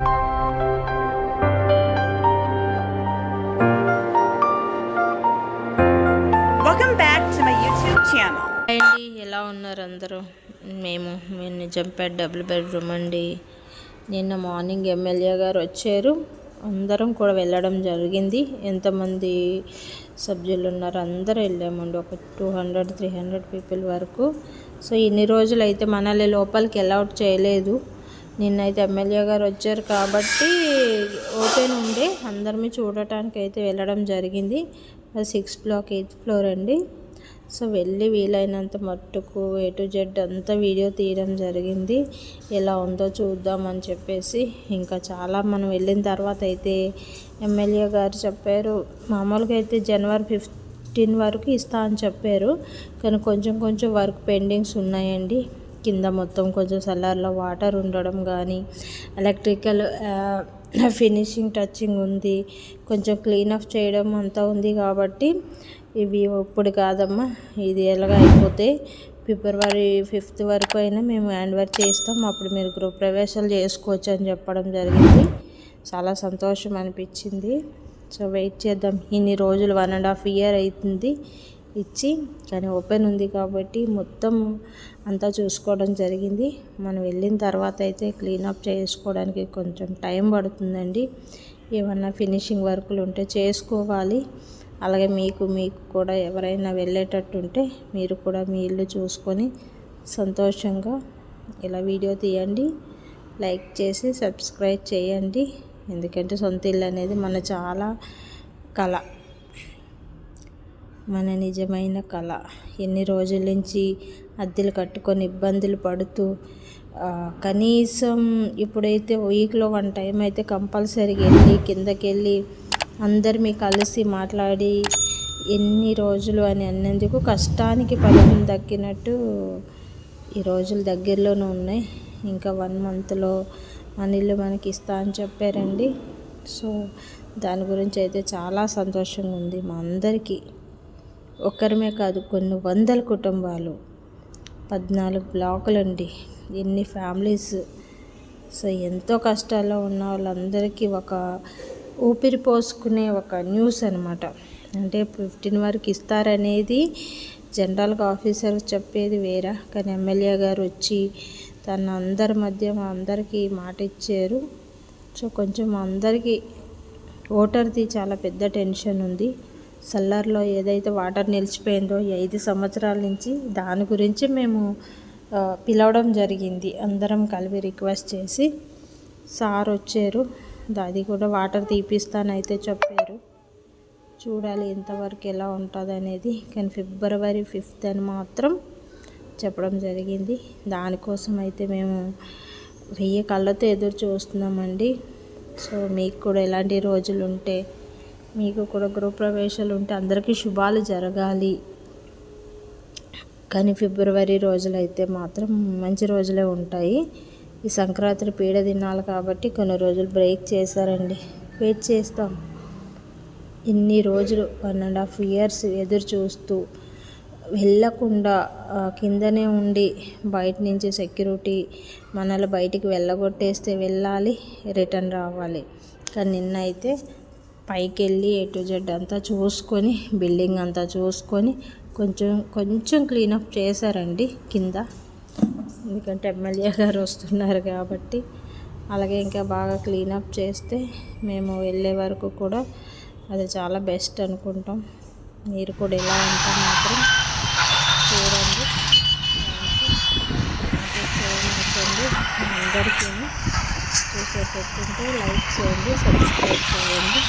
Welcome back to my YouTube channel. అండి ఎలా ఉన్నారు అందరూ? మేము నిజంపేట డబుల్ బెడ్రూమ్ అండి. నిన్న మార్నింగ్ ఎమ్మెల్యే గారు వచ్చారు, అందరం కూడా వెళ్ళడం జరిగింది. ఎంతమంది సభ్యులు ఉన్నారు అందరూ వెళ్ళామండి, ఒక 200-300 పీపుల్ వరకు. సో ఇన్ని రోజులు అయితే మనల్ని లోపలికి అలౌట్ చేయలేదు. నిన్నైతే ఎమ్మెల్యే గారు వచ్చారు కాబట్టి ఓపెన్ ఉండే అందరినీ చూడటానికి అయితే వెళ్ళడం జరిగింది. 6th block 8th floor అండి. సో వెళ్ళి వీలైనంత మట్టుకు A to Z అంతా వీడియో తీయడం జరిగింది. ఎలా ఉందో చూద్దామని చెప్పేసి. ఇంకా చాలా మనం వెళ్ళిన తర్వాత అయితే ఎమ్మెల్యే గారు చెప్పారు, మామూలుగా అయితే January 15 వరకు ఇస్తా అని చెప్పారు, కానీ కొంచెం వర్క్ పెండింగ్స్ ఉన్నాయండి. కింద మొత్తం కొంచెం సెల్లార్లో వాటర్ ఉండడం కానీ, ఎలక్ట్రికల్ ఫినిషింగ్ టచింగ్ ఉంది, కొంచెం క్లీనప్ చేయడం అంతా ఉంది. కాబట్టి ఇవి ఇప్పుడు కాదమ్మా, ఇది ఎలాగ అయిపోతే February 5th వరకు అయినా మేము హ్యాండ్ ఓవర్ చేస్తాం, అప్పుడు మీరు గృహ ప్రవేశాలు చేసుకోవచ్చు అని చెప్పడం జరిగింది. చాలా సంతోషం అనిపించింది. సో వెయిట్ చేద్దాం. ఇన్ని రోజులు 1.5 year అవుతుంది ఇచ్చి, కానీ ఓపెన్ ఉంది కాబట్టి మొత్తం అంతా చూసుకోవడం జరిగింది. మనం వెళ్ళిన తర్వాత అయితే క్లీనప్ చేసుకోవడానికి కొంచెం టైం పడుతుందండి. ఏమన్నా ఫినిషింగ్ వర్కులు ఉంటే చేసుకోవాలి. అలాగే మీకు కూడా ఎవరైనా వెళ్ళేటట్టు ఉంటే మీరు కూడా మీ ఇల్లు చూసుకొని సంతోషంగా ఇలా వీడియో తీయండి, లైక్ చేసి సబ్స్క్రైబ్ చేయండి. ఎందుకంటే సొంత ఇల్లు అనేది మన చాలా కళ, మన నిజమైన కళ. ఎన్ని రోజుల నుంచి అద్దెలు కట్టుకొని ఇబ్బందులు పడుతూ, కనీసం ఇప్పుడైతే వీక్లో 1 time అయితే కంపల్సరీగా వెళ్ళి కిందకి వెళ్ళి అందరినీ కలిసి మాట్లాడి ఎన్ని రోజులు అని అన్నందుకు కష్టానికి ఫలితం దక్కినట్టు ఈ రోజులు దగ్గరలోనే ఉన్నాయి. ఇంకా 1 monthలో మన ఇల్లు మనకి ఇస్తా అని చెప్పారండి. సో దాని గురించి అయితే చాలా సంతోషంగా ఉంది మా అందరికీ. ఒక్కరమే కాదు, కొన్ని 100 కుటుంబాలు, 14 బ్లాకులు అండి, ఎన్ని ఫ్యామిలీస్. సో ఎంతో కష్టాల్లో ఉన్న వాళ్ళందరికీ ఒక ఊపిరి పోసుకునే ఒక న్యూస్ అనమాట. అంటే 15 వరకు ఇస్తారనేది జనరల్గా ఆఫీసర్ చెప్పేది వేరే, కానీ ఎమ్మెల్యే గారు వచ్చి తన అందరి మధ్య మా అందరికీ మాట ఇచ్చారు. సో కొంచెం అందరికీ ఓటర్ది చాలా పెద్ద టెన్షన్ ఉంది. సల్లర్లో ఏదైతే వాటర్ నిలిచిపోయిందో 5 సంవత్సరాల నుంచి, దాని గురించి మేము పిలవడం జరిగింది. అందరం కలిపి రిక్వెస్ట్ చేసి సార్ వచ్చారు, అది కూడా వాటర్ తీపిస్తానైతే చెప్పారు. చూడాలి ఎంతవరకు ఎలా ఉంటుంది అనేది. కానీ February 5th అని మాత్రం చెప్పడం జరిగింది. దానికోసం అయితే మేము 1000 కళ్ళతో ఎదురు చూస్తున్నామండి. సో మీకు కూడా ఎలాంటి రోజులు ఉంటే, మీకు కూడా గృహప్రవేశాలు ఉంటే అందరికీ శుభాలు జరగాలి. కానీ February రోజులు అయితే మాత్రం మంచి రోజులే ఉంటాయి. ఈ సంక్రాంతి పీడ దినాలు కాబట్టి కొన్ని రోజులు బ్రేక్ చేశారండి. వెయిట్ చేస్తాం. ఇన్ని రోజులు 1.5 years ఎదురు చూస్తూ వెళ్ళకుండా కిందనే ఉండి బయట నుంచి సెక్యూరిటీ మనల్ని బయటికి వెళ్ళగొట్టేస్తే వెళ్ళాలి, రిటర్న్ రావాలి. కానీ నిన్న అయితే పైకి వెళ్ళి A to Z అంతా చూసుకొని, బిల్డింగ్ అంతా చూసుకొని కొంచెం క్లీనప్ చేశారండి కింద, ఎందుకంటే ఎమ్మెల్యే గారు వస్తున్నారు కాబట్టి. అలాగే ఇంకా బాగా క్లీనప్ చేస్తే మేము వెళ్ళే వరకు కూడా అది చాలా బెస్ట్ అనుకుంటాం. మీరు కూడా ఎలా ఉంటాం మాత్రం చూడండి. అందరికీ చూసేటట్టుంటే లైక్ చేయండి, సబ్స్క్రైబ్ చేయండి.